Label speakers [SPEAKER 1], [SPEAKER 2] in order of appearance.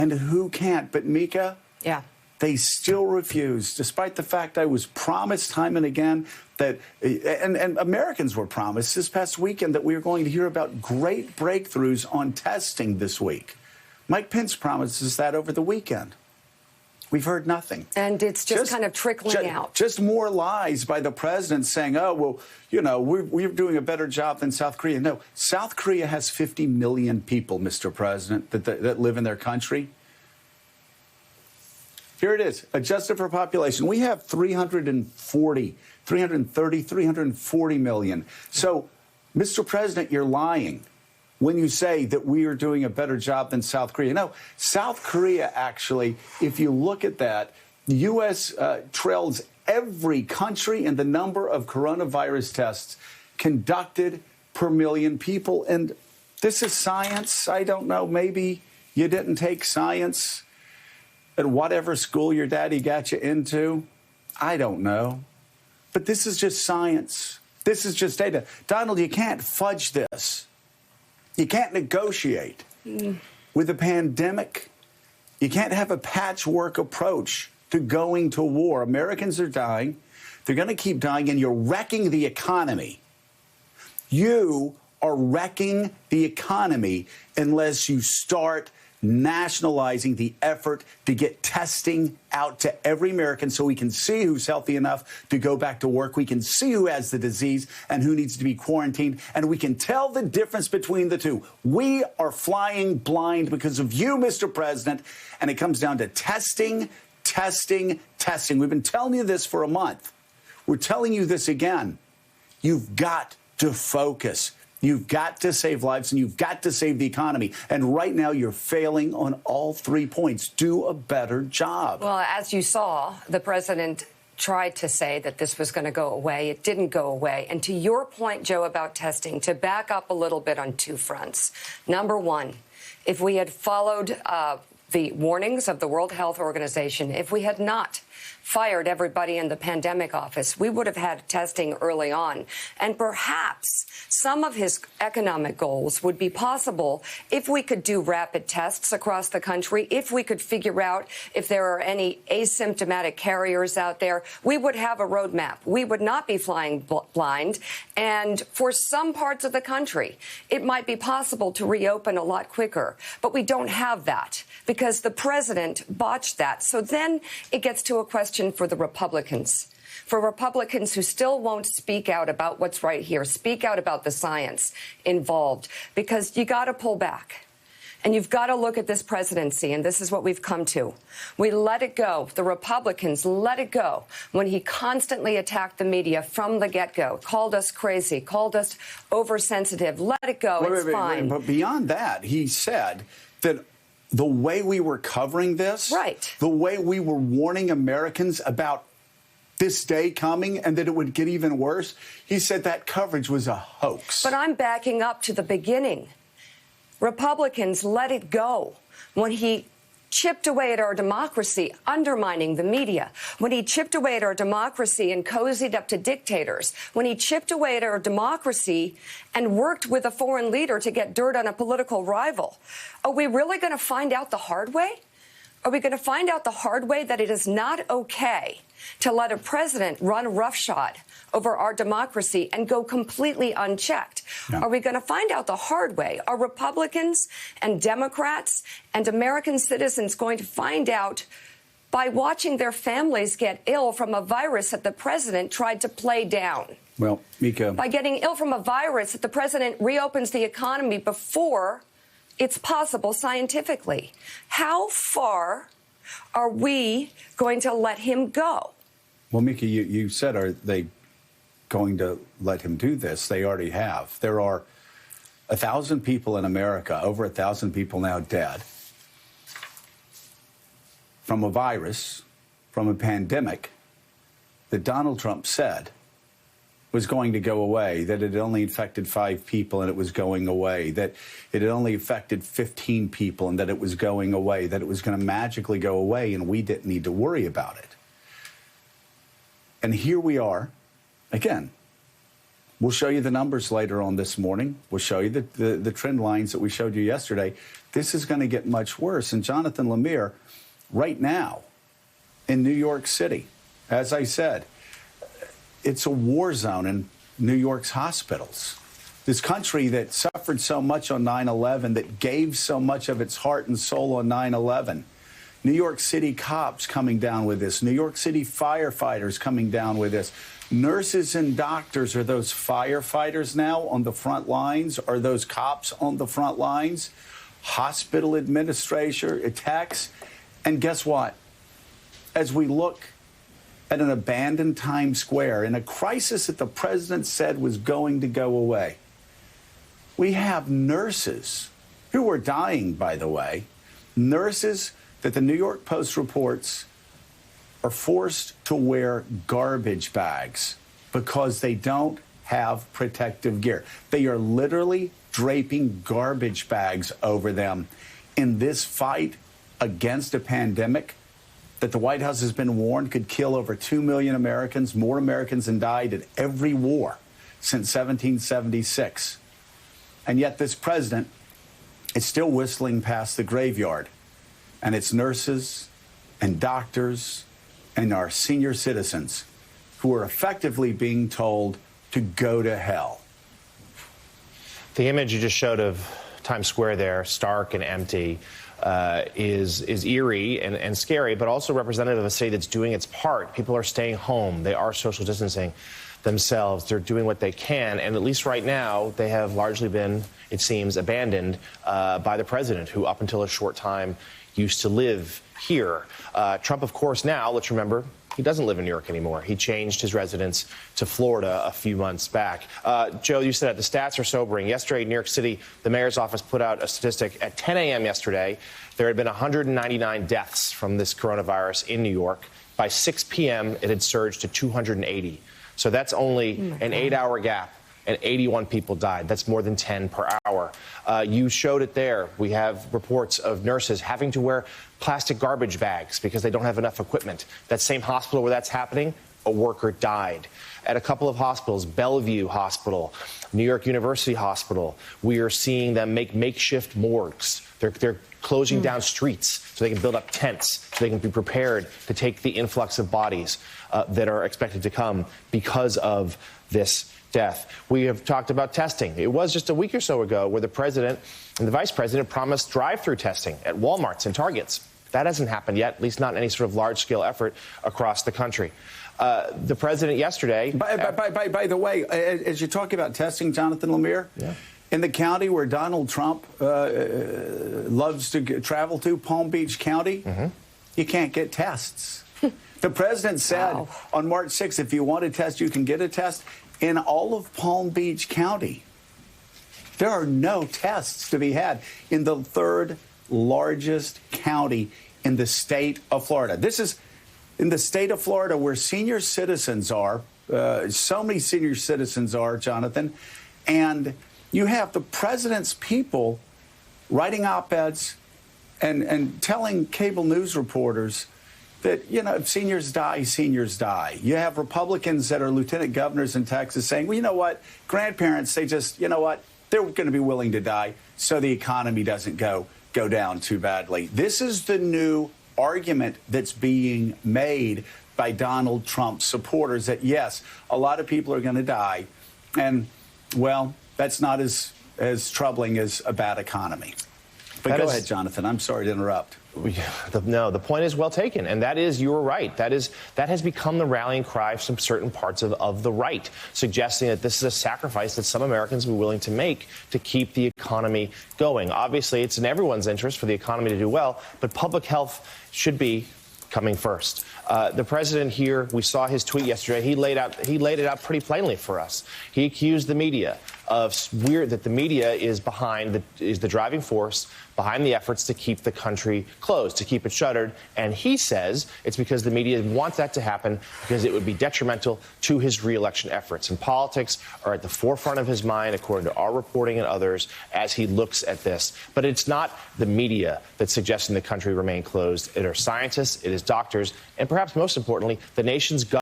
[SPEAKER 1] and who can't. But Mika,
[SPEAKER 2] yeah,
[SPEAKER 1] they still refuse, despite the fact I was promised time and again that, and Americans were promised this past weekend that we were going to hear about great breakthroughs on testing this week. Mike Pence promised us that over the weekend. We've heard nothing.
[SPEAKER 2] And it's just kind of trickling out.
[SPEAKER 1] Just more lies by the president saying, oh, well, you know, we're doing a better job than South Korea. No, South Korea has 50 million people, Mr. President, that live in their country. Here it is, adjusted for population. We have 340 million. So, Mr. President, you're lying when you say that we are doing a better job than South Korea. No, South Korea, actually, if you look at that, the U.S. trails every country in the number of coronavirus tests conducted per million people. And this is science. I don't know, maybe you didn't take science at whatever school your daddy got you into. I don't know. But this is just science. This is just data. Donald, you can't fudge this. You can't negotiate with a pandemic. You can't have a patchwork approach to going to war. Americans are dying. They're going to keep dying, and you're wrecking the economy. You are wrecking the economy unless you start nationalizing the effort to get testing out to every American so we can see who's healthy enough to go back to work. We can see who has the disease and who needs to be quarantined, and we can tell the difference between the two. We are flying blind because of you, Mr. President, and it comes down to testing, testing, testing. We've been telling you this for a month. We're telling you this again. You've got to focus. You've got to save lives, and you've got to save the economy. And right now, you're failing on all 3 points. Do a better job.
[SPEAKER 2] Well, as you saw, the president tried to say that this was going to go away. It didn't go away. And to your point, Joe, about testing, to back up a little bit on two fronts. Number one, if we had followed the warnings of the World Health Organization, if we had not fired everybody in the pandemic office, we would have had testing early on. And perhaps some of his economic goals would be possible if we could do rapid tests across the country, if we could figure out if there are any asymptomatic carriers out there. We would have a roadmap. We would not be flying blind. And for some parts of the country, it might be possible to reopen a lot quicker. But we don't have that because the president botched that. So then it gets to a question for the Republicans. For Republicans who still won't speak out about what's right here, speak out about the science involved, because you got to pull back. And you've got to look at this presidency, and this is what we've come to. We let it go. The Republicans let it go when he constantly attacked the media from the get-go, called us crazy, called us oversensitive. Let it go. It's fine.
[SPEAKER 1] But beyond that, he said that the way we were covering this,
[SPEAKER 2] right,
[SPEAKER 1] the way we were warning Americans about this day coming and that it would get even worse, he said that coverage was a hoax.
[SPEAKER 2] But I'm backing up to the beginning. Republicans let it go when he chipped away at our democracy, undermining the media, when he chipped away at our democracy and cozied up to dictators, when he chipped away at our democracy and worked with a foreign leader to get dirt on a political rival. Are we really going to find out the hard way? Are we going to find out the hard way that it is not okay to let a president run roughshod over our democracy and go completely unchecked? No. Are we going to find out the hard way? Are Republicans and Democrats and American citizens going to find out by watching their families get ill from a virus that the president tried to play down?
[SPEAKER 1] Well, Mika,
[SPEAKER 2] by getting ill from a virus that the president reopens the economy before it's possible scientifically. How far are we going to let him go?
[SPEAKER 1] Well, Mika, you said, are they going to let him do this? They already have. There are 1,000 people in America, over 1,000 people now dead from a virus, from a pandemic that Donald Trump said was going to go away, that it only infected 5 people and it was going away, that it had only affected 15 people and that it was going away, that it was going to magically go away and we didn't need to worry about it. And here we are, again, We'll show you the numbers later on this morning. We'll show you the trend lines that we showed you yesterday. This is going to get much worse. And Jonathan Lemire, right now in New York City, as I said, it's a war zone in New York's hospitals. This country that suffered so much on 9/11, that gave so much of its heart and soul on 9/11. New York City cops coming down with this. New York City firefighters coming down with this. Nurses and doctors, are those firefighters now on the front lines? Are those cops on the front lines? Hospital administration, techs. And guess what? As we look at an abandoned Times Square in a crisis that the president said was going to go away, we have nurses who are dying, by the way, nurses that the New York Post reports are forced to wear garbage bags because they don't have protective gear. They are literally draping garbage bags over them in this fight against a pandemic that the White House has been warned could kill over 2 million Americans, more Americans than died in every war since 1776. And yet this president is still whistling past the graveyard. And it's nurses and doctors and our senior citizens who are effectively being told to go to hell.
[SPEAKER 3] The image you just showed of Times Square there, stark and empty, is eerie and scary, but also representative of a city that's doing its part. People are staying home. They are social distancing themselves. They're doing what they can. And at least right now, they have largely been, it seems, abandoned by the president, who up until a short time used to live here. Trump, of course, now, let's remember, he doesn't live in New York anymore. He changed his residence to Florida a few months back. Joe, you said that the stats are sobering. Yesterday in New York City, the mayor's office put out a statistic. At 10 a.m. yesterday, there had been 199 deaths from this coronavirus in New York. By 6 p.m., it had surged to 280. So that's only an 8-hour gap, and 81 people died. That's more than 10 per hour. You showed it there. We have reports of nurses having to wear plastic garbage bags because they don't have enough equipment. That same hospital where that's happening, a worker died. At a couple of hospitals, Bellevue Hospital, New York University Hospital, we are seeing them make makeshift morgues. They're closing down streets so they can build up tents, so they can be prepared to take the influx of bodies that are expected to come because of this death. We have talked about testing. It was just a week or so ago where the president and the vice president promised drive-through testing at Walmarts and Targets. That hasn't happened yet, at least not in any sort of large-scale effort across the country. The president yesterday...
[SPEAKER 1] By the way, as you talk about testing, Jonathan Lemire, in the county where Donald Trump loves to travel to, Palm Beach County, you can't get tests. The president said on March 6th, if you want a test, you can get a test. In all of Palm Beach County, there are no tests to be had in the third largest county in the state of Florida. This is in the state of Florida where senior citizens are. So many senior citizens are, Jonathan. And you have the president's people writing op-eds and telling cable news reporters that, you know, if seniors die, seniors die. You have Republicans that are lieutenant governors in Texas saying, well, you know what, grandparents, they just, you know what, they're going to be willing to die so the economy doesn't go down too badly. This is the new argument that's being made by Donald Trump supporters that, yes, a lot of people are going to die. And, well, that's not as troubling as a bad economy. But go ahead, Jonathan. I'm sorry to interrupt.
[SPEAKER 3] No, the point is well taken, and that is, you were right. That has become the rallying cry from certain parts of the right, suggesting that this is a sacrifice that some Americans will be willing to make to keep the economy going. Obviously, it's in everyone's interest for the economy to do well, but public health should be coming first. The president here, we saw his tweet yesterday. He laid it out pretty plainly for us. He accused the media of that the media is the driving force behind the efforts to keep the country closed, to keep it shuttered. And he says it's because the media wants that to happen because it would be detrimental to his reelection efforts. And politics are at the forefront of his mind, according to our reporting and others, as he looks at this. But it's not the media that's suggesting the country remain closed. It are scientists, it is doctors, and perhaps most importantly, the nation's government.